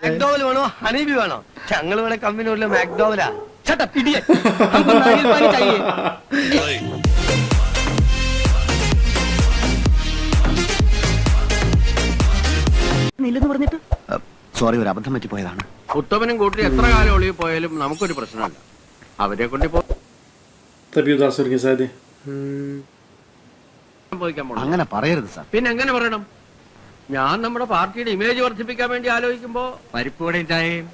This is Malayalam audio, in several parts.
മാക്ഡോവൽ വേണോ ഹണീബി വേണോ? ഞങ്ങൾ വേണേ കമ്പനി മാക്ഡോവലാ. സോറി, ഒരു അബദ്ധം പറ്റിപ്പോയതാണ്. ഉത്തമനും കൂട്ടി എത്ര കാലം ഒളിവിൽ പോയാലും നമുക്കൊരു പ്രശ്നമല്ല. അവരെ കൊണ്ട് അങ്ങനെ പറയരുത് സാർ. പിന്നെ എങ്ങനെ പറയണം? ഞാൻ നമ്മുടെ പാർട്ടിയുടെ ഇമേജ് വർദ്ധിപ്പിക്കാൻ വേണ്ടി ആലോചിക്കുമ്പോ പരിപ്പൂടെയും ചായയും.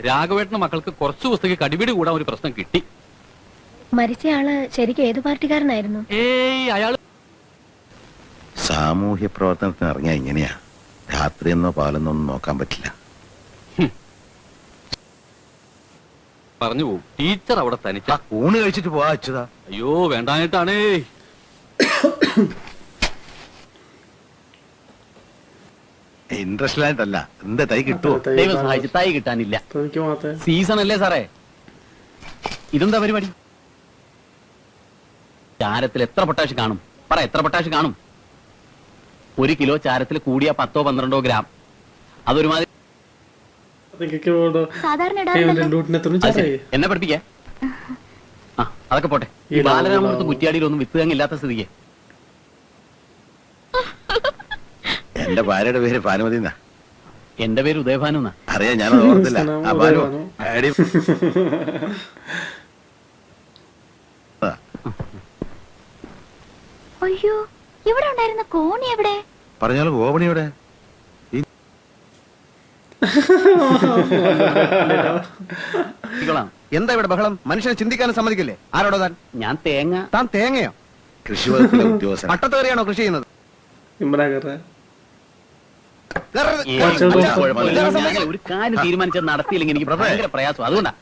രാഘവേട്ടന്റെ മക്കൾക്ക് കുറച്ചു ദിവസത്തേക്ക് കടിപിടി കൂടാൻ ഒരു പ്രശ്നം കിട്ടി. മരിച്ചയാള് ശരിക്കും ഏത് പാർട്ടിക്കാരനായിരുന്നു? അയാള് സാമൂഹ്യ പ്രവർത്തനത്തിന് ഇറങ്ങിയ ഇങ്ങനെയാ. രാത്രിയെന്നോ പാലെന്നോ ഒന്നും നോക്കാൻ പറ്റില്ല. പറഞ്ഞു പോവും. ടീച്ചർ അവിടെ തനിച്ച ഊണ് കഴിച്ചിട്ട് പോവാ അച്യുതാ. അയ്യോ വേണ്ടായിട്ടാണേ. ഇൻട്രസ്റ്റ് ആയിട്ടല്ല. എന്താ തൈ കിട്ടുമോ? ദൈവം സഹായിച്ച് തൈ കിട്ടാനില്ല. സീസൺ അല്ലേ സാറേ. ഇതെന്താ പരിപാടി? ചാരത്തിൽ എത്ര പൊട്ടാഷ് കാണും? പറ, എത്ര പൊട്ടാഷ് കാണും? 1 കിലോ ചാരത്തിൽ കൂടിയ 10-12 ഗ്രാം. അതൊരുമാതിരി എന്നെ പഠിപ്പിക്കേ. അതൊക്കെ പോട്ടെ. ഈ ബാലരാമപുരത്ത് കുറ്റിയാടിയിലൊന്നും വിത്ത് തങ്ങില്ലാത്ത സ്ഥിതിക്ക്. എന്റെ ഭാര്യയുടെ പേര് ഭാനുമതി എന്നാ. എന്റെ പേര് ഉദയഭാനു എന്നാ. അറിയാ, ഞാനത് ഓർത്തില്ല. അയ്യോ, ഇവിടെ ഉണ്ടായിരുന്ന കോണി എവിടെ? പറഞ്ഞാലും ഗോപണിയുടെ എന്താ ഇവിടെ ബഹളം? മനുഷ്യനെ ചിന്തിക്കാനും സമ്മതിക്കില്ലേ? ആരോടോ താൻ? ഞാൻ തേങ്ങ. താൻ തേങ്ങയോ? കൃഷി വകുപ്പിലെ ഉദ്യോഗസ്ഥൻ. പട്ടത്തേറിയാണോ കൃഷി ചെയ്യുന്നത്? ഒരു കാര്യം തീരുമാനിച്ചത് നടത്തിയില്ലെങ്കിൽ എനിക്ക് ഭയങ്കര പ്രയാസം. അതുകൊണ്ടാ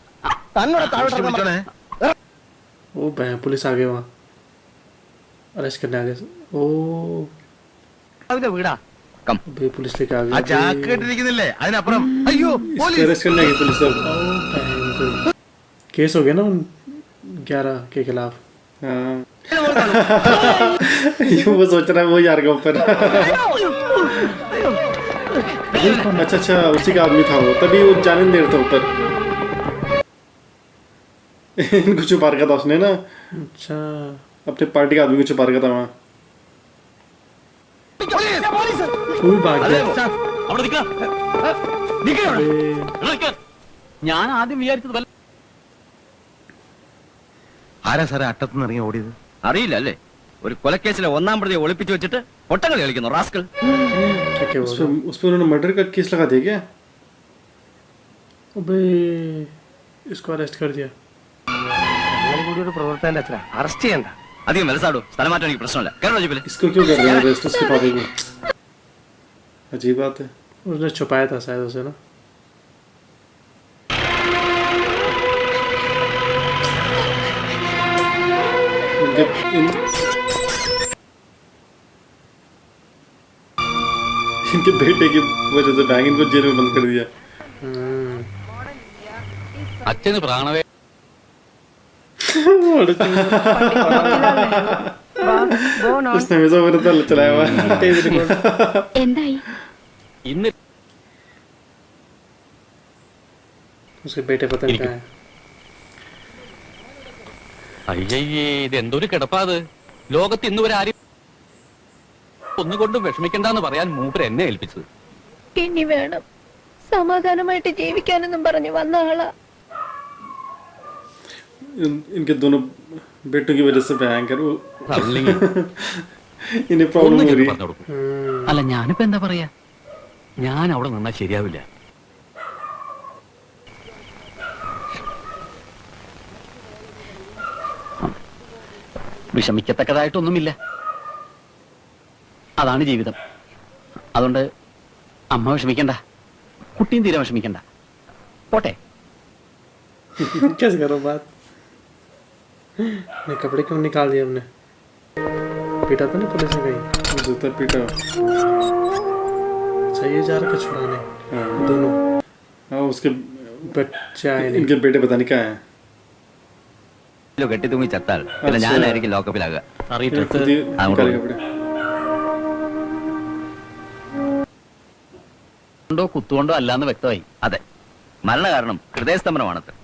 വീടാ. കേട്ടിരിക്കുന്നില്ലേ? അതിനപ്പുറം അയ്യോ केस हो गया ना 11 के खिलाफ. वो सोच रहा है वो यार के ऊपर. अच्छा, उसी का आदमी था वो. तभी वो जाने नहीं दे रहा था ऊपर. इनको छुपा रखा था उसने ना. अच्छा, अपने पार्टी के आदमी को छुपा रखा था वहाँ. भाग गया. ഞാൻ ആദ്യം വിചാരിച്ചത് ആരാ സാറേ അട്ടത്തുനിന്ന് ഇറങ്ങി ഓടിയത്? അറിയില്ല അല്ലേ? ഒരു കൊലക്കേസിലെ 1-ാം പ്രതിയെ ഒളിപ്പിച്ചു വെച്ചിട്ട് പൊട്ടങ്ങൾ കളിക്കുന്നു റാസ്കൽ. उसपे उन्होंने मर्डर का केस लगा दिया क्या? अबे इसको अरेस्ट कर दिया. ഒരു പ്രവർത്തകന്റെ അച്ഛനാ. അറസ്റ്റ് ചെയ്യണ്ട. അധികം വലസാടോ. സ്ഥലം മാറ്റാൻ എനിക്ക് പ്രശ്നമില്ല. കേരള ജീപ്പിൽ. इसको क्यों कर रहे हैं अरेस्ट उसके भाभी को? अजीब बात है. उसने छुपाया था शायद उसे ना. इनके बेटे की वजह से बैंक इनको जेल में बंद कर दिया. അച്ഛന് പ്രാണവേ. उसने हमेशा मेरे तल चलाया हुआ है. എന്തായി? ഇന്ന് उसके बेटे पता नहीं कहाँ है. അയ്യയ്യേ, ഇത് എന്തൊരു കിടപ്പാത്. ലോകത്ത് ഇന്ന് വരെ ആരും ഒന്നുകൊണ്ടും വിഷമിക്കണ്ടെന്ന് പറയാൻ മൂപ്പര് എന്നെ ഏൽപ്പിച്ചത്. ഇനി വേണം സമാധാനമായിട്ട് ജീവിക്കാനെന്നും പറഞ്ഞു വന്ന ആളാ. इनके दोनों बेटों की वजह से भयंकर इन्हें प्रॉब्लम हो रही है. അല്ല, ഞാനിപ്പോ എന്താ പറയാ? ഞാൻ അവിടെ നിന്നാ ശരിയാവില്ല. വിഷമിക്കത്തക്കതായിട്ടൊന്നുമില്ല. അതാണ് ജീവിതം. അതുകൊണ്ട് അമ്മ വിഷമിക്കണ്ട, കുട്ടിയും തീരെ വിഷമിക്കണ്ട. പോട്ടെ. कैसे करो बात? नहीं, कपड़े क्यों निकाल दिए हमने? पीटा तो नहीं पुलिस ने कहीं? जूता पीटा. अच्छा, ये जा रहा छुड़ाने. दोनों. हाँ, उसके बच्चे आए. इनके बेटे पता नहीं कहाँ हैं. കെട്ടി തൂങ്ങി ചത്താൽ പിന്നെ ഞാനായിരിക്കും ലോക്കപ്പിലാകുക. ണ്ടോ കുത്തുകൊണ്ടോ അല്ലാന്ന് വ്യക്തമായി. അതെ, മരണകാരണം ഹൃദയസ്തംഭനമാണത്രേ.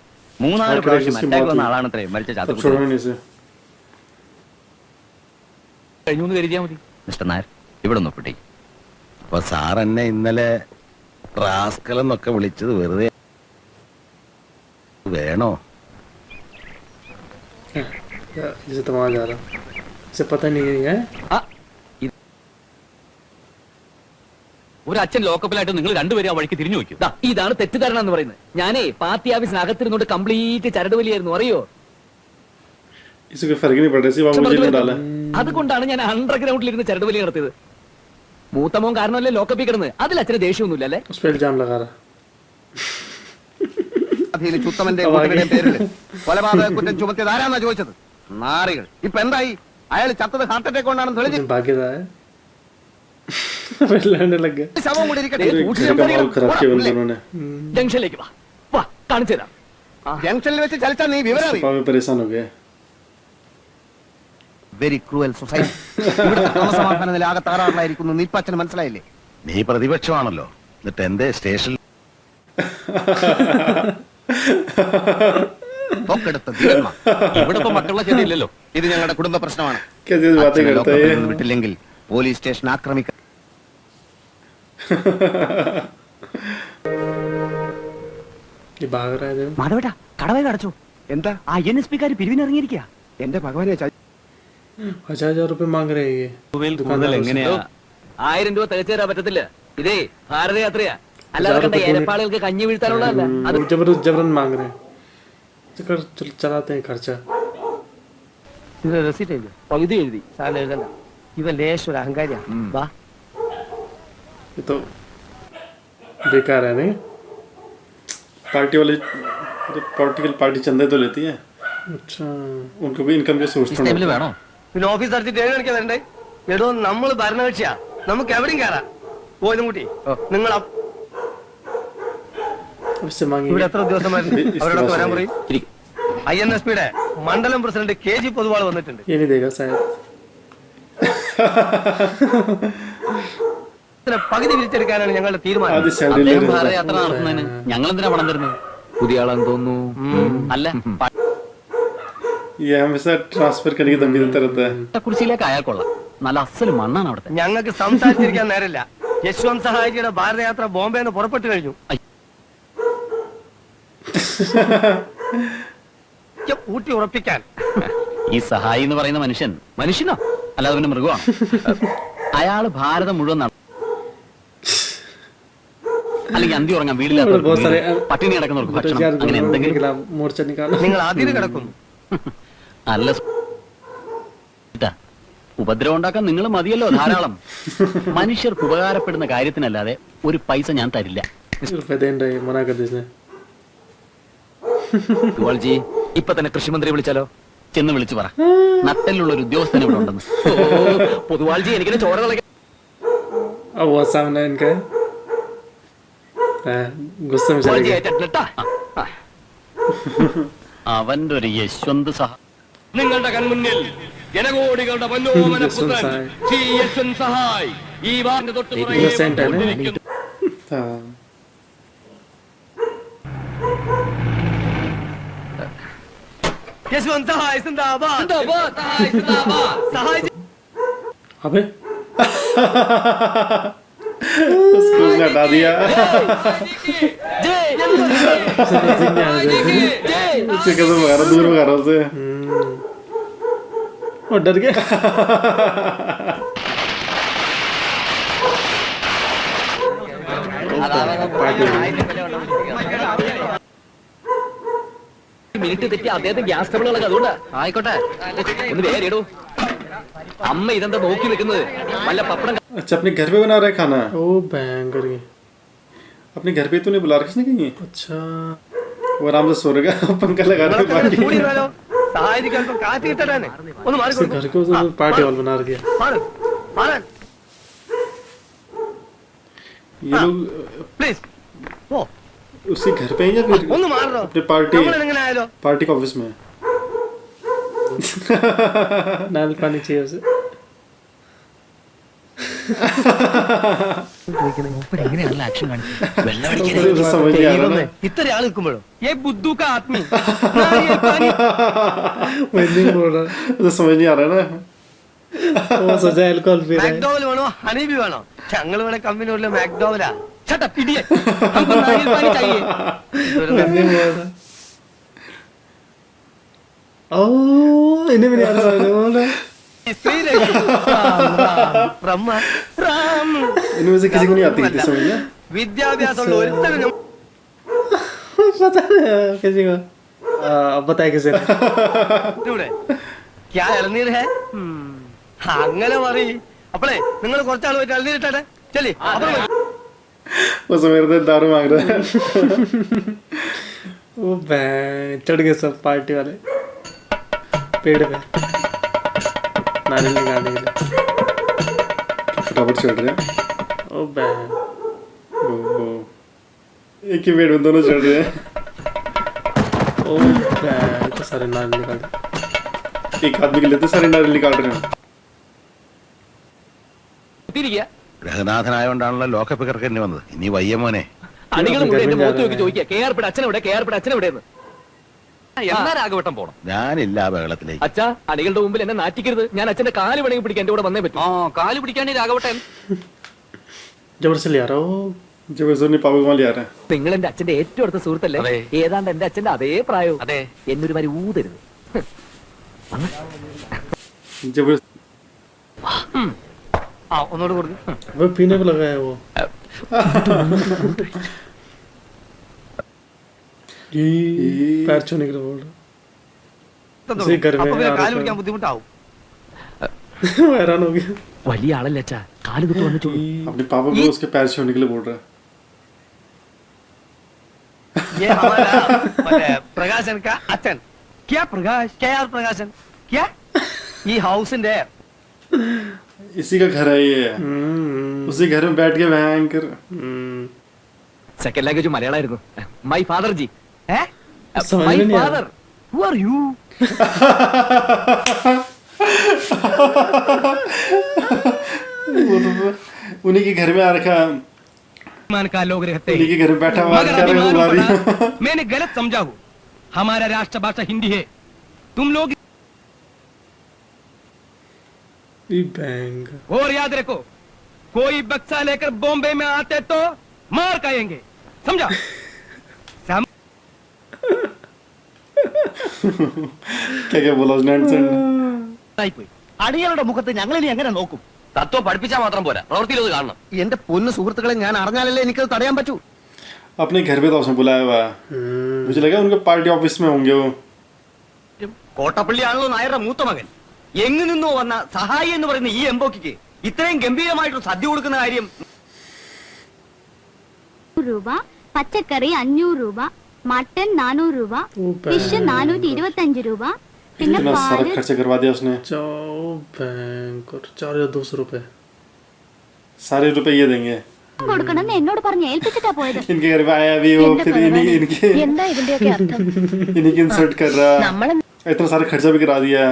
3-4 ആ, പ്രാവശ്യം കേസ് അറ്റാക്ക് വന്ന മതി. ആളാണത്രേ മരിച്ച अब ചാത്തുക്കുട്ടി. छोड़ो नहीं इसे കഴിഞ്ഞു എന്ന് കരുതിയാ മതി. മിസ്റ്റർ നായർ, ഇവിടെ ഒന്ന് ഒപ്പിട്ടേക്ക്. അപ്പൊ സാർ എന്നെ ഇന്നലെ റാസ്കൽ എന്നൊക്കെ വിളിച്ചത് വെറുതെ വേണോ? इसे तो वहां जा रहा इसे पता नहीं है ആ, ഒരു അച്ഛൻ ലോക്കപ്പിലായിട്ട് നിങ്ങൾ രണ്ടുപേരും ആ വഴിക്ക് തിരിഞ്ഞു നോക്കൂ. ഇതാണ് തെറ്റിദ്ധാരണ എന്ന് പറയുന്നത്. ഞാനേ പാർട്ടി ഓഫീസിനകത്തിരുന്നോണ്ട് കംപ്ലീറ്റ് ചരട് വലിയായിരുന്നു അറിയോ. इसे कोई फर्क नहीं पड़ रहा इसी बाबू जेल में डाला അതുകൊണ്ടാണ് ഞാൻ അണ്ടർഗ്രൗണ്ടിൽ ഇരുന്ന് ചരട് വലി നടത്തിയത്. മൂത്തമോൻ കാരണമല്ലേ ലോക്കപ്പിൽ കിടന്ന്. അതിൽ അച്ഛന് ദേഷ്യമൊന്നുമില്ല അല്ലേ. उस पे इल्जाम लगा रहा ചുത്തമന്റെ കൂട്ടരുടെ പേരിൽ കൊലപാതക കുറ്റം ചുമത്തിയത് ആരാന്നാ ചോദിച്ചത്? നാറികൾ. ഇപ്പൊ എന്തായി? അയാൾ ചത്തത് ഹാർട്ട് അറ്റാക്ക് കൊണ്ടാണെന്ന് തെളിഞ്ഞു. लेकिन भाग्यदा है लड़ने लग गए ശവം കൂടി इरिकटे. घर का माहौल खराब किया उन दोनों ने ജംഗ്ഷനിലേക്ക് വാ വാ കാണിച്ചു തരാം. ജംഗ്ഷനിൽ വെച്ച് ചലിച്ചാൽ നീ വിവരം അറിയും. पापा परेशान हो गए വെരി ക്രൂവൽ സൊസൈറ്റി. ഇവിടുത്തെ ക്രമസമാധാന നില ആകെ തകരാറിലായിരിക്കുന്നു. നീപ്പച്ചന് മനസ്സിലായില്ലേ? നീ പ്രതിപക്ഷമാണല്ലോ, എന്നിട്ട് എന്റെ സ്റ്റേഷനിൽ തൊക്കെടുത്ത ധീരന്മാർ. ഇവിടെ ഇപ്പൊ മക്കളുടെ ചെടിയില്ലല്ലോ. ഇത് ഞങ്ങളുടെ കുടുംബ പ്രശ്നമാണ്. कैसे बातें അച്ഛനെ करता ലോക്കപ്പിൽ है നിന്ന് വിട്ടില്ലെങ്കിൽ പോലീസ് സ്റ്റേഷൻ ആക്രമിക്കാം. ये भाग रहा है देखो മാധവേട്ടാ കടവേ കടച്ചു. എന്താ ആ NSP കാര് പിരിവിനിറങ്ങിയിരിക്കുക. എന്റെ ഭഗവാനെ, 1000 रुपए मांग रहे हैं ये കൂടുതൽ എങ്ങനെയാ? 1000 രൂപ തികച്ചു തരാൻ പറ്റത്തില്ല. ഇതേ ഭാരതയാത്രയാ, അല്ലാതെ കണ്ട ഏലപ്പാളുകൾക്ക് കഞ്ഞി വീഴ്ത്താനുള്ളതല്ല. അത് जबरन मांग रहे हैं चलाते हैं खर्चा ഇത് റെസിറ്റ് എഴുതി പകുതി എഴുതി സാറിന് എഴുതണ്ട. ഇവൻ ലേശം ഒരു അഹങ്കാരിയാ. വാ ये तो बेकार है नहीं पार्टी वाले पॉलिटिकल पार्टी चंदे तो लेती है अच्छा उनको भी इनकम के सोर्स ടൈമിൽ വേണോ? പിന്നെ ഓഫീസ് അടിച്ചിട്ട് 7 മണിക്ക് വരണ്ടേ? എടോ, നമ്മൾ ഭരണകക്ഷിയാ, നമുക്ക് എവിടെയും കയറാം. പോയതും കൂട്ടി നിങ്ങൾ उससे मांगी ഇവിടെ എത്ര ഉദ്യോഗസ്ഥന്മാരുണ്ട്? അവരോടൊക്കെ വരാൻ പറയും. INSP-യുടെ മണ്ഡലം പ്രസിഡന്റ് KG പൊതുവാൾ വന്നിട്ടുണ്ട്. ये नहीं देगा शायद ഇതിനെ പകുതി വിരിച്ചെടുക്കാനാണ് ഞങ്ങളുടെ തീരുമാനം. आधी सैलरी ले അദ്ദേഹം रहे ഭാരതയാത്ര നടത്തുന്നതിന് ഞങ്ങൾ എന്തിനാ പണം തരുന്നത്? പുതിയ ആളാന്ന് തോന്നുന്നു. അല്ല, ये हमेशा ट्रांसफर करने की धमकी देता रहता है പട്ടക്കുരിശിയിലേക്ക് അയാൾ കൊള്ളാം. നല്ല അസല് മണ്ണാണ് അവിടുത്തെ. ഞങ്ങൾക്ക് സംസാരിച്ചിരിക്കാൻ നേരമില്ല. യശ്വന്ത് സഹായിജിയുടെ ഭാരതയാത്ര ബോംബെന്ന് പുറപ്പെട്ടു കഴിഞ്ഞു. ഊട്ടി ഉറപ്പിക്കാൻ ഈ സഹായി എന്ന് പറയുന്ന മനുഷ്യൻ മനുഷ്യനോ അല്ലാതെ പിന്നെ മൃഗമാണ്? അയാള് ഭാരതം മുഴുവൻ അല്ലെങ്കിൽ അന്തി ഉറങ്ങാൻ बहुत വീടില്ലാത്ത सारे പട്ടിണി കിടക്കുന്നവർക്ക് ഭക്ഷണം അങ്ങനെ के എന്തെങ്കിലും. खिलाफ मोर्चा निकाला നിങ്ങൾ അതിര് കിടക്കുന്നു. അല്ല ഇതാ, ഉപദ്രവം ഉണ്ടാക്കാൻ നിങ്ങൾ മതിയല്ലോ ധാരാളം. മനുഷ്യർക്ക് ഉപകാരപ്പെടുന്ന കാര്യത്തിനല്ലാതെ ഒരു പൈസ ഞാൻ തരില്ല. रुपए दे रहे मना कर देते ജി ഇപ്പൊ തന്നെ കൃഷിമന്ത്രി വിളിച്ചാലോ? ചെന്ന് വിളിച്ചു പറ, നട്ടലുള്ള ഒരു ഉദ്യോഗസ്ഥൻ ഇവിടെ ഉണ്ടെന്ന്. പൊതുവാൾജി എനിക്കിനെ ചോര കളയാ. अब वो सामने इनका गुस्से में चले गए അവന്റെ ഒരു യശ്വന്ത് സഹ നിങ്ങളുടെ കൺമുന്നിൽ ജനകോടികളുടെ മനോമന यशवंत പുത്രൻ सहाय ശ്രീ യശ്വന്ത് സഹായ് ഈ വാറിന്റെ തൊട്ടുപുറകെ innocent है ना കൊണ്ടിരിക്കുന്നു. हाँ യശ്വന്ത് സഹായ് സിന്ദാബാദ്. സഹായ് സിന്ദാബാദ്. സഹായ് अबे उसको उसने हटा दिया उससे कसम लगा रहा दूर लगा रहा उसे वो डर गया മിനിറ്റ് തെറ്റി അദ്ദേഹത്തെ ഗ്യാസ് ട്രബിൾ കളക. അതുകൊണ്ടാ. ആയിക്കോട്ടെ, ഒന്ന് വേറെ ഇടൂ. അമ്മ ഇതെന്താ നോക്കി നിൽക്കുന്നത്? വല്ല പപ്പടം अच्छा अपने घर पे बना रहा है खाना ओ भयंकर अपने घर पे तो नहीं बुला रखा किसने कहीं अच्छा वो आराम से सो रहेगा पंखा लगा रहा है बाकी സഹായിക്ക് അല്പം കാറ്റ് കിട്ടണേ. ഒന്ന് മാറി इसके घर को तो पार्टी हॉल बना रखा ये लोग പ്ലീസ് ഓ उसी घर पे ही या फिर ഒന്ന് മാറോ. अपने पार्टी എങ്ങനെ ആയാലോ? पार्टी के ऑफिस में नाल पानी चाहिए उसे मुझे समझ नहीं आ रहा ना ഇത്ര ആൾ നിൽക്കുമ്പോഴോ ഏ ബുദ്ധു കാ ആത്മീ मैं नहीं बोल रहा मुझे समझ नहीं आ रहा ना वो सोचा अल्कोहल पी रहा है മാക്ഡോവൽ വേണോ ഹണീബി വേണോ ഞങ്ങൾ വേണേ കമ്പനി മാക്ഡോവലാ ചേട്ടാ പിടിയേ हमको नारियल पानी चाहिए मैं नहीं बोल रहा ओ इन्हें भी नहीं आ रहा बोल रहा स्त्री रही राम राम इनमें से किसी को नहीं आती इतनी समझ ना വിദ്യാഭ്യാസമുള്ള ഒരുത്തനും पता नहीं किसी को अब बताए किसे ഇവിടെ ക്യാ ഇളനീർ ഹേ അങ്ങനെ പറയ് അപ്പളേ നിങ്ങൾ കുറച്ചാൾ പോയിട്ട് ഇളനീരിട്ടെ ചെല്ലി वो मेरे से दारू मांग रहा है वो चढ़ गए सब पार्टी वाले पेड़ पे नारियल निकालने के लिए फटाफट चढ़ रहे हैं ओ वो एक ही पेड़ में दोनों चढ़ रहे हैं ओ तो सारे नारियल निकाल रहे एक आदमी के लिए तो सारे नारियल निकाल रहे हैं ഗ്രഹനാഥനായോണ്ടാണല്ലോ ലോക്കപ്പ് കിടക്കേണ്ടി വന്നത്. ഇനി വയ്യ മോനെ. അണികൾ മുഴുവൻ എന്റെ മുഖത്ത് നോക്കി ചോദിക്കുക KR അച്ഛനെവിടെ എന്നാ രാഘവട്ടം പോണം. ഞാനില്ല ആ ബഹളത്തിലേക്ക്. അച്ഛാ അണികളുടെ മുമ്പിൽ എന്നെ നാറ്റിക്കരുത്. ഞാൻ അച്ഛന്റെ കാല് വേണമെങ്കിൽ പിടിക്കാൻ എന്റെ കൂടെ വന്നേ പറ്റും. കാല് പിടിക്കാണ്ട് രാഘവട്ടൻ जबरदस्ती ले आ रहा हो जबरदस्ती नहीं पावे वहां ले आ रहा है നിങ്ങൾ എന്റെ അച്ഛന്റെ ഏറ്റവും അടുത്ത സുഹൃത്തല്ലേ? ഏതാണ്ട് എന്റെ അച്ഛന്റെ അതേ പ്രായവും. അതെ എന്നൊരു മാതിരി ഊതരുത്. जबरदस्ती ആ ഒന്നുകൂടെ കൊടുക്കും वो पीने पे लगा है वो ये पैर छूने के लिए बोल रहा इसी घर में കാല് പിടിക്കാൻ ബുദ്ധിമുട്ടാവും हैरान हो गया വലിയ ആളല്ലേ അച്ഛാ, കാല് തൊട്ട് വന്ന് ചോദിക്കും. अपने पापा को उसके पैर छूने के लिए बोल रहा है ये हमारा പ്രകാശൻ का അച്ഛൻ क्या प्रकाश KR പ്രകാശൻ क्या ഈ ഹൗസിന്റെ इसी का घर है ये उसी घर में बैठ के भयंकर സെക്കൻഡ് ലാംഗ്വേജ് മലയാളമായിരുന്നു. My father ji. समझ മൈ में नहीं आ ഫാദർ ഹു ആർ യു? वो तो उन्हीं के घर में आ रखा ईमान का लोग रहते उन्हीं के हैं घर में बैठा हुआ मगर क्या अभी रहा मालूम हमारी पड़ा, मैंने गलत समझा हूँ. हमारा राष्ट्रभाषा हिंदी है. तुम लोग बैंक और याद रखो, कोई बक्सा लेकर बॉम्बे में आते तो मार खाएंगे, समझा? क्या क्या बोला उसने അടികളുടെ മുഖത്ത് ഞങ്ങൾ ഇനി എങ്ങനെ നോക്കും? തത്വം പഠിപ്പിച്ചാൽ മാത്രം പോരാ, പ്രവൃത്തിയിൽ അത് കാണണം. എന്റെ പൊന്നു സുഹൃത്തുക്കളെ ഞാൻ അറിഞ്ഞാലല്ലേ എനിക്കത് തടയാൻ പറ്റൂ. अपने घर पे तो उसने बुलाया हुआ है मुझे लगा उनके पार्टी ऑफिस में होंगे वो കോട്ടപ്പള്ളിയാണല്ലോ നായരുടെ മൂത്ത മകൻ. എങ്ങു നിന്നോ വന്ന സഹായി എന്ന് പറയുന്ന ഈ എംബോക്കിക്ക് ഇത്രയും ഗംഭീരമായിട്ടൊരു സദ്യ കൊടുക്കുന്ന കാര്യം രൂപ, പച്ചക്കറി 500 രൂപ, മട്ടൻ 400 രൂപ, ഫിഷ് 425 രൂപ, പിന്നെ इतना सारा പാല് खर्चा करवा दिया उसने बैंक और 4200 रुपए सारे रुपए ये देंगे കൊടുക്കണമെന്ന് എന്നോട് പറഞ്ഞ് ഏൽപ്പിച്ചിട്ടാ പോയത്. इनके घर में आया भी वो फिर इनके എന്താ ഇതിന്റെയൊക്കെ അർത്ഥം? इनकी इंसल्ट कर रहा इतना सारा खर्चा भी करा दिया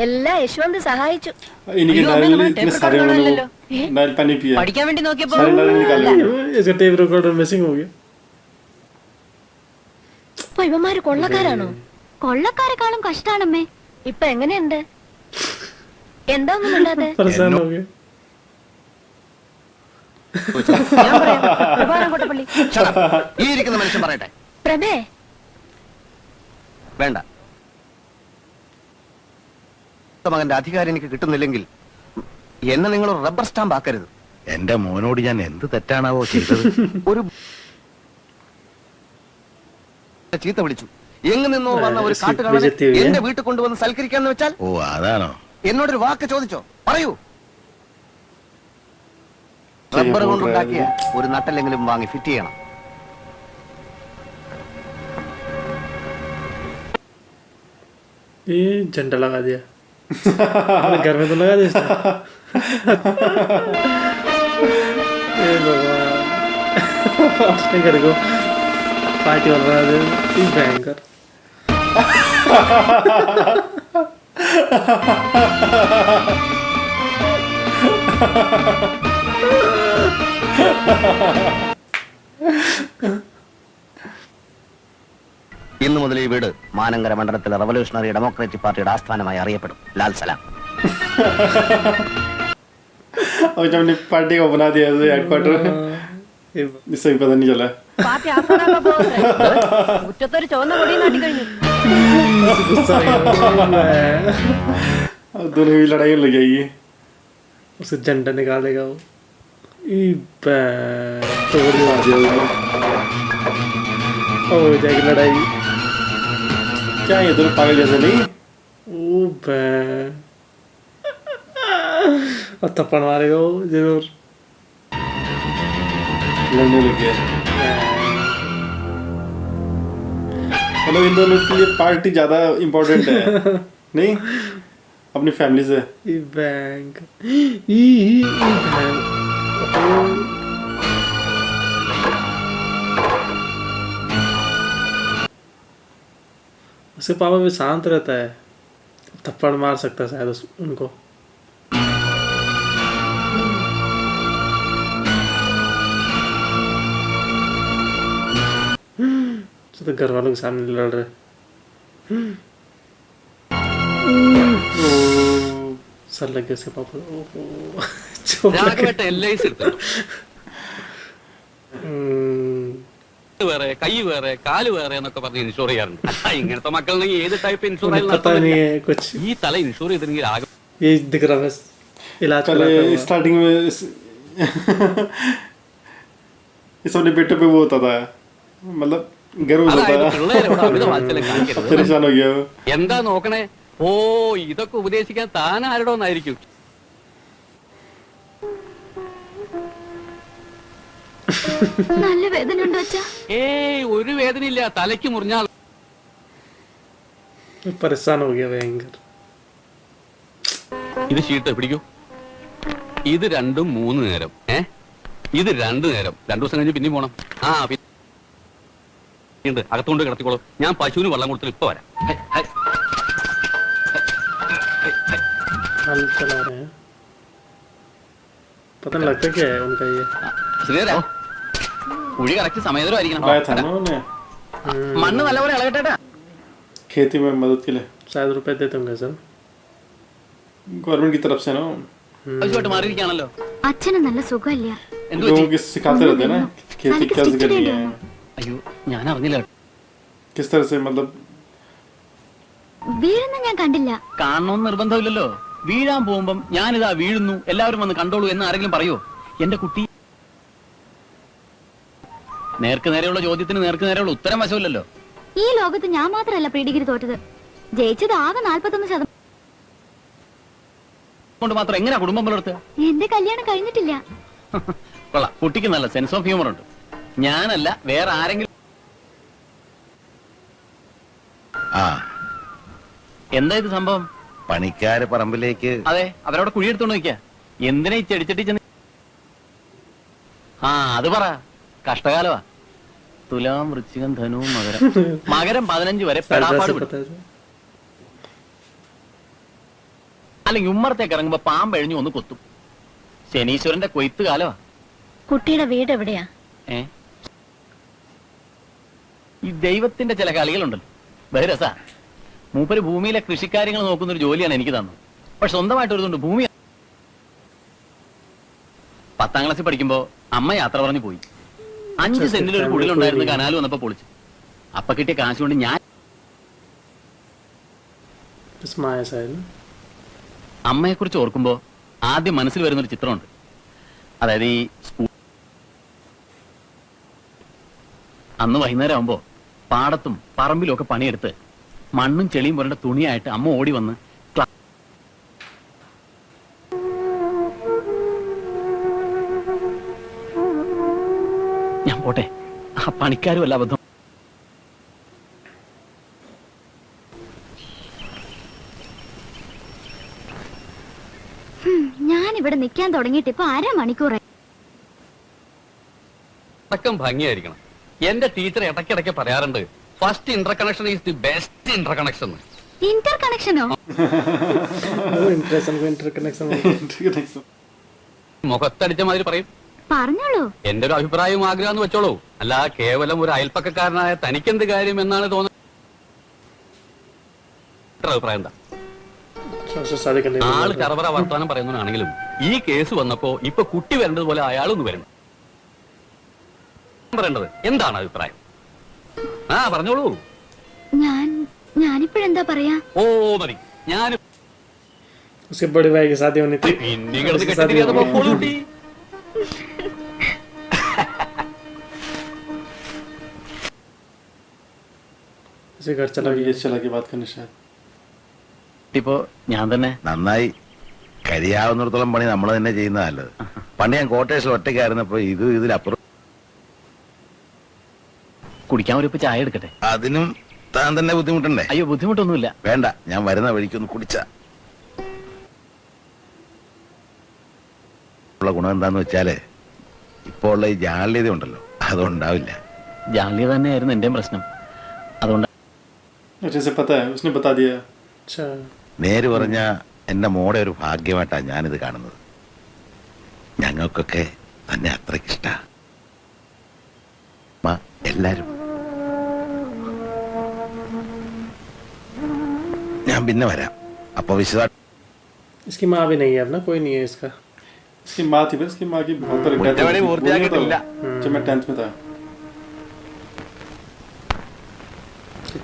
എല്ലാം യശ്വന്ത് സഹായിച്ചു. इनके नारियल इतने सारे उन्होंने नारियल पानी पिया പഠിക്കാൻ വേണ്ടി നോക്കിയപ്പോ सारे नारियल निकाले इसका टेप रिकॉर्डर मिसिंग हो गया ഇവന്മാര് കൊള്ളക്കാരാണോ? കൊള്ളക്കാരെക്കാളും കഷ്ടാണമ്മേ. ഇപ്പൊ എങ്ങനെയുണ്ട്? എന്താ ഒന്നും ഇല്ലാതെ परेशान हो गया ഞാൻ പറയാം. പ്രഭാരം കോട്ടപ്പള്ളി ഈ ഇരിക്കുന്ന മനുഷ്യൻ പറയട്ടെ. പ്രഭേ വേണ്ട, മകന്റെ അധികാരം എനിക്ക് കിട്ടുന്നില്ലെങ്കിൽ എന്നെ നിങ്ങൾ റബ്ബർ സ്റ്റാമ്പ് ആക്കരുത്. എന്റെ മോനോട് ഞാൻ എന്ത് തെറ്റാണാവോ ചെയ്തത്? ഒരു ചീത്ത വിളിച്ചു. എങ്ങു നിന്നോ വന്ന ഒരു കാട്ടുകാരനെ എന്റെ വീട്ടിൽ കൊണ്ടുവന്ന് സൽക്കരിക്കാന്ന് വെച്ചാൽ ഓ അതാണോ? എന്നോടൊരു വാക്ക് ചോദിച്ചോ? പറയൂ. റബ്ബർ കൊണ്ടുണ്ടാക്കിയ ഒരു നട്ടെല്ലെങ്കിലും വാങ്ങി ഫിറ്റ് ചെയ്യണം. ये झंडा लगा दिया अपने घर में तो लगा दिया इसने ए भगवान अपने घर को पार्टी वाला लगा दिया इस भयंकर ഇന്നു മുതൽ ഈ വീട് മാനങ്കര മണ്ഡലത്തിലെ റവല്യൂഷണറി ഡെമോക്രാറ്റിക് പാർട്ടിയുടെ ആസ്ഥാനമായി അറിയപ്പെടും. ലാൽ സലാം. और जब ने पार्टी को बना दिया है हेडक्वार्टर इससे भी पता नहीं चला പാർട്ടി ആസ്ഥാനമാക്കാൻ പോകുന്നത് മുറ്റത്തൊരു ചുവന്ന കൊടി നാട്ടി കഴിഞ്ഞു. गुस्सा आ गया अब दोनों की लड़ाई लग जाएगी उसे झंडा निकालेगा वो तोड़ दिया हो जाएगी लड़ाई क्या ये दोनों पागल जैसे नहीं और थप्पड़ मारेगा वो जरूर लड़ने लग गया मतलब इन दोनों के लिए पार्टी ज्यादा इम्पोर्टेंट है नहीं अपनी फैमिली से बैंक उससे पापा भी शांत रहता है थप्पड़ मार सकता है शायद उनको तो घर वालों के सामने लड़ रहे सर लग गया उसके पापा രാഘവേട്ട LIC എടുത്തിട്ടു. വേറെ കൈ വേറെ കാല് വേറെ എന്നൊക്കെ പറഞ്ഞ് ഇൻഷുർ ചെയ്യാറുണ്ട്. ഇങ്ങനത്തെ മക്കളുണ്ടെങ്കിൽ ഏത് ടൈപ്പ് ഇൻഷുർ पता नहीं है कुछ ഈ തല ഇൻഷുർ ചെയ്തില്ലെങ്കിൽ ആകെ ये दिख रहा है इलाज पहले स्टार्टिंग में इस अपने बेटे पे वो होता था मतलब गर्व होता അതായത് था പിള്ളേരോട് അമിത വാത്സല്യം കാണിക്കരുത്. परेशान हो गया वो എന്താ നോക്കണേ? ഓ ഇതൊക്കെ ഉപദേശിക്കാൻ താൻ ആരോടൊന്നായിരിക്കും. നല്ല വേദന ഉണ്ടോ അച്ഛാ? ഏയ് ഒരു വേദനയില്ല. തലയ്ക്ക് മുറിഞ്ഞാൽ परेशान हो गया भयंकर ഇത് ഷീട്ട് പിടിക്കൂ. ഇത് 2-3 നേരം. ഇത് 2 നേരം. 2 ദിവസം കഴിഞ്ഞ് പിന്നെയും പോണം. ആ പിന്നെ അകത്തുകൊണ്ട് കിടത്തിക്കോളൂ. ഞാൻ പശുവിന് വെള്ളം കൊടുത്തിട്ട് ഇപ്പൊ വരാം. हाल चला रहे हैं पता नहीं लगता क्या है उनका ये ശ്രീധരാ കുഴി കറക്റ്റ് സമയത്തിലായിരിക്കണം. लाया था ना उन्हें മണ്ണ് നല്ലപോലെ ഇളകട്ടെ. खेती में मदद के लिए शायद रुपए देते होंगे सर गवर्नमेंट की तरफ से ना ആവശ്യമായിട്ട് മാറിയിരിക്കുകയാണല്ലോ. അച്ഛന് നല്ല സുഖമില്ല. എന്ത് लोगों പറ്റി? को सिखाते रहते हैं ना खेती कैसे करनी है അയ്യോ ഞാൻ അറിഞ്ഞില്ല. किस तरह से मतलब വീഴുന്ന ഞാൻ കണ്ടില്ല. കാണണമെന്ന് നിർബന്ധമില്ലല്ലോ. വീഴാൻ പോകുമ്പം ഞാനിതാ വീഴുന്നു എല്ലാവരും വന്ന് കണ്ടോളൂ എന്ന് ആരെങ്കിലും പറയോ? എന്റെ കുട്ടി നേർക്ക് നേരെയുള്ള ചോദ്യത്തിന് നേർക്ക് നേരെയുള്ള ഉത്തരം വശമില്ലല്ലോ. ഈ ലോകത്ത് ഞാൻ മാത്രമല്ല പ്രീ ഡിഗ്രി തോറ്റത്. ജയിച്ചത് ആകെ 41%. കൊണ്ട് മാത്രം എങ്ങനെയാ കുടുംബം പുലർത്തുക? എന്റെ കല്യാണം കഴിഞ്ഞിട്ടില്ല. കൊള്ളാം, കുട്ടിക്ക് നല്ല സെൻസ് ഓഫ് ഹ്യൂമർ ഉണ്ട്. ഞാനല്ല വേറെ ആരെങ്കിലും. ആ എന്താ ഇത് സംഭവം? പണിക്കാര് പറമ്പിലേക്ക് അതെ, അവരവിടെ കുഴിയെടുത്തോണ്ട് നിൽക്കുക. എന്തിനാ ഈ ചെടിച്ചട്ടി ചെന്ന്? ആ അത് പറ. കഷ്ടകാലമാ. തുലാം വൃശ്ചികം ധനു മകരം. മകരം 15 വരെ പെടാപ്പാട് വിടും. അല്ലെങ്കിൽ ഉമ്മറത്തേക്ക് ഇറങ്ങുമ്പോ പാമ്പഴിഞ്ഞു ഒന്ന് കൊത്തും. ശനീശ്വരന്റെ കൊയ്ത്ത് കാലമാ. കുട്ടിയുടെ വീട് എവിടെയാ? ഈ ദൈവത്തിന്റെ ചില കളികളുണ്ടല്ലോ, ബഹിരസ. മൂപ്പര് ഭൂമിയിലെ കൃഷിക്കാര്യങ്ങൾ നോക്കുന്ന ഒരു ജോലിയാണ് എനിക്ക് തന്നത്. പക്ഷെ സ്വന്തമായിട്ട് ഒരുതുണ്ട് ഭൂമി. 10ാം ക്ലാസ്സിൽ പഠിക്കുമ്പോ അമ്മ യാത്ര പറഞ്ഞു പോയി. 5 സെന്റിൽ ഒരു കുടിലുണ്ടായിരുന്ന കനാല് വന്നപ്പോ പൊളിച്ചു. അപ്പൊ കിട്ടിയ കാശ് കൊണ്ട് ഞാൻ അമ്മയെ കുറിച്ച് ഓർക്കുമ്പോ ആദ്യം മനസ്സിൽ വരുന്നൊരു ചിത്രമുണ്ട്. അതായത് ഈ സ്കൂൾ അന്ന് വൈകുന്നേരം ആവുമ്പോ പാടത്തും പറമ്പിലും ഒക്കെ പണിയെടുത്ത് മണ്ണും ചെളിയും പുരണ്ട തുണിയായിട്ട് അമ്മ ഓടി വന്ന് ഞാൻ പോട്ടെ, ആ പണിക്കാരും അല്ല അബദ്ധം. ഞാൻ ഇവിടെ നിൽക്കാൻ തുടങ്ങിയിട്ട് ഇപ്പൊ 1/2 മണിക്കൂറായി. അടക്കം ഭംഗിയായിരിക്കണം. എന്റെ ടീച്ചർ ഇടയ്ക്കിടയ്ക്ക് പറയാറുണ്ട്, first inter connection is the best inter connection. ഇന്റർ കണക്ഷനോ? മുഖത്തടിച്ച മാതിരി പറയും. പറഞ്ഞോളൂ. എന്റെ ഒരു അഭിപ്രായവും ആഗ്രഹം വെച്ചോളൂ. അല്ല കേവലം ഒരു അയൽപ്പക്കക്കാരനായ തനിക്കെന്ത് കാര്യം എന്നാണ് തോന്നുന്നത്. അഭിപ്രായം എന്താ? ആള് കറവറ വർത്താനം പറയുന്നതാണെങ്കിലും ഈ കേസ് വന്നപ്പോ ഇപ്പൊ കുട്ടി വരേണ്ടതുപോലെ അയാളൊന്ന് വരണം. പറയേണ്ടത് എന്താണ് അഭിപ്രായം? ആ പറഞ്ഞോളൂ. ഞാനിപ്പോഴെന്താ പറയാ? ഓ മതി. ഞാൻ उसके बड़े भाई की शादी होनी थी. പിന്നെ കിടന്ന് കെട്ടിരിക്കാതെ പോക്കോളൂ കുട്ടി. उसे घर चला गया. ये चला के बात करने शायद. ഇപ്പോ ഞാൻ തന്നെ നന്നായി. കഴിയാവുന്നിടത്തോളം പണി നമ്മൾ തന്നെ ചെയ്യുന്നത് നല്ലത്. പണ്ട് ഞാൻ കോട്ടേഴ്സിൽ ഒറ്റയ്ക്കായിരുന്നപ്പോ ഇതിലപ്പുറം കുടിക്കാൻ ഒരു ചായ എടുക്കട്ടെ? അതിനും താൻ തന്നെ ബുദ്ധിമുട്ടുണ്ടേ? അയ്യോ ബുദ്ധിമുട്ടൊന്നുമില്ല. വേണ്ട, ഞാൻ വരുന്ന വഴിക്കൊന്ന് കുടിച്ച ഉള്ള ഗുണം എന്താന്ന് വെച്ചാല് ഇപ്പോ ഉള്ള ഈ ജാള്യത ഉണ്ടല്ലോ അതുണ്ടാവില്ല. ജാള്യ തന്നെയായിരുന്നു എന്റെയും പ്രശ്നം. അതുകൊണ്ട് अच्छे से पता है, उसने बता दिया. अच्छा. നേര് പറഞ്ഞ എന്റെ മോടെ ഒരു ഭാഗ്യമായിട്ടാണ് ഞാനിത് കാണുന്നത്. ഞങ്ങൾക്കൊക്കെ തന്നെ അത്രയ്ക്കിഷ്ട എല്ലാരും. ഞാൻ പിന്നെ വരാം. അപ്പൊ വിശദ इसकी माँ भी नहीं है अब ना, कोई नहीं है इसका. इसकी माँ थी, बस इसकी माँ की बहुत बड़ी डेथ हो गई थी. जब मैं 10th में था.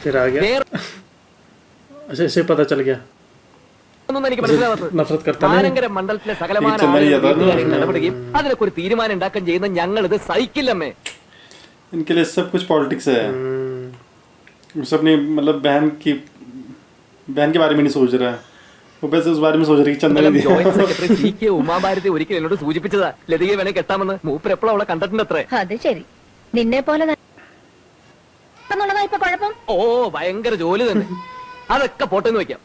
फिर आ गया. अच्छा इसे पता चल गया. എനിക്ക് മനസ്സിലാവാത്തത് नफरत करता नहीं. മാനങ്കര മണ്ഡലത്തിലെ സകലമാന നടപടിയും അതിനൊക്കെ ഒരു തീരുമാനം ഉണ്ടാക്കാൻ ചെയ്യുന്ന ഞങ്ങൾ ഇത് സഹിക്കില്ലമ്മേ. इनके लिए सब कुछ पॉलिटिक्स है. सब ने मतलब बहन के बारे में नहीं सोच रहा है. वो बस उस बारे में सोच रही Chandan di. Joint secretary C K Umabharati ഒരിക്കൽ എന്നോട് സൂചിപ്പിച്ചതാ ലതികയെ വേണേ കെട്ടാമെന്ന്. മൂപ്പർ എപ്പോഴും അവളെ കണ്ടിട്ടുണ്ട് അത്രേ. അത് ശരി. നിന്നെ പോലെ ഇപ്പൊ കുഴപ്പം. ഓ ഭയങ്കര ജോലി തന്നെ. അതൊക്കെ പോട്ടെന്ന് വെക്കാം.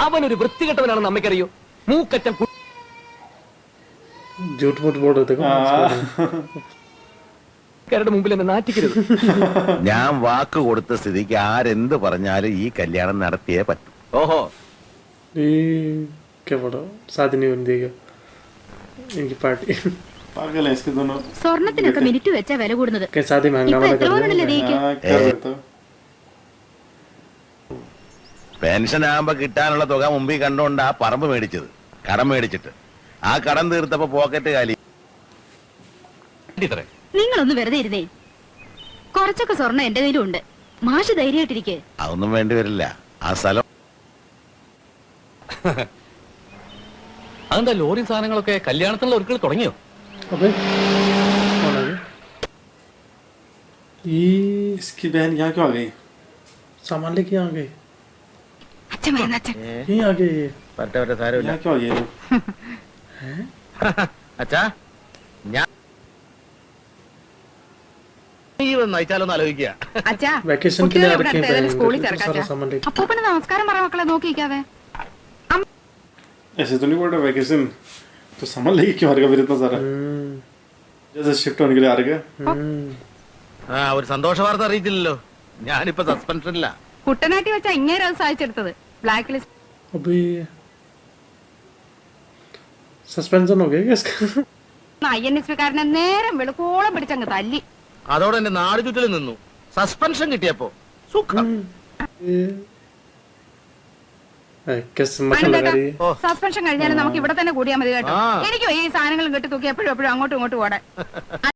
അവനൊരു വൃത്തികെട്ടവനാണെന്ന് അമ്മയ്ക്കറിയോ? മൂക്കറ്റം झूठ मूठ बोल रहे थे. രുടെ മുമ്പിൽ എന്നെ നാറ്റിക്കരുത്. ഞാൻ വാക്ക് കൊടുത്ത സ്ഥിതിക്ക് ആരെന്ത് പറഞ്ഞാലും ഈ കല്യാണം നടത്തിയേ പറ്റും. ഓഹോ क्या बड़ा शादी नहीं होने देगा इनकी पार्टी. पागल है इसके दोनों. സ്വർണത്തിനൊക്കെ മിനിറ്റ് വെച്ചാ വില കൂടുന്നത്. क्या शादी महंगा ഇപ്പൊ वाला എത്ര कर പവനുണ്ടല്ലോ दिया. ദേഹിക്ക്? कर देता. പെൻഷൻ ആകുമ്പോ കിട്ടാനുള്ള തുക മുമ്പിൽ കണ്ടുകൊണ്ട് ആ പറമ്പ് മേടിച്ചത് കടം മേടിച്ചിട്ട് ആ കടം തീർത്തപ്പോ പോക്കറ്റ് കാലി. ഇത്രേ. നിങ്ങളൊന്ന് വെറുതെ ഇരുന്നേ. കുറച്ചൊക്കെ സ്വർണ്ണം എന്റെ കയ്യിലും ഉണ്ട്. മാഷ് ധൈര്യമായിട്ടിരിക്കെ. അതൊന്നും വേണ്ടി വരില്ല. ആ സ്ഥലം അതെന്താ ലോറി സാധനങ്ങളൊക്കെ കല്യാണത്തിനുള്ള ഒരുക്കൾ തുടങ്ങിയോ? अबे कौन आ गया? ये इसकी बहन यहाँ क्यों आ गई? सामान लेके आ गए. അച്ഛൻ വരുന്ന അച്ഛൻ. यहीं आ गए ये. यहाँ क्यों आ गई ये? അച്ഛാ ഞാൻ നയിച്ചാലോന്ന് ആലോചിക്കുക. അച്ഛാ वैकेशन के लिए आ रखे हैं स्कूल तो सारा सामान लेके. അപ്പൂപ്പന് നമസ്കാരം പറ മക്കളെ നോക്കിക്കാതെ. ऐसे तो नहीं बोल रहा वैकेशन. तो सामान लेके क्यों आ रहा फिर इतना सारा? जैसे शिफ्ट होने के लिए आ रहा. ആ ഒരു സന്തോഷ വാർത്ത അറിയിച്ചില്ലല്ലോ. ഞാനിപ്പോ സസ്പെൻഷനില്ല. കുട്ടനാട്ടി വെച്ചാ ഇങ്ങനെ അത് സാധിച്ചെടുത്തത്. Black list. अबे सस्पेंशन हो गया क्या इसका? INSP കാരനെ നേരം വെളുക്കോളം പിടിച്ചങ്ങ് തല്ലി. അതോടെ എന്റെ നാട് ചുറ്റിൽ നിന്നു. സസ്പെൻഷൻ കിട്ടിയപ്പോ സുഖം. कैसे मक्खन लगा रही है. സസ്പെൻഷൻ കഴിഞ്ഞാലും നമുക്ക് ഇവിടെ തന്നെ കൂടിയാൽ മതി കേട്ടോ. എനിക്ക് ഈ സാധനങ്ങളും കെട്ടി തൂക്കി എപ്പോഴും അങ്ങോട്ടും ഇങ്ങോട്ടും ഓടാൻ.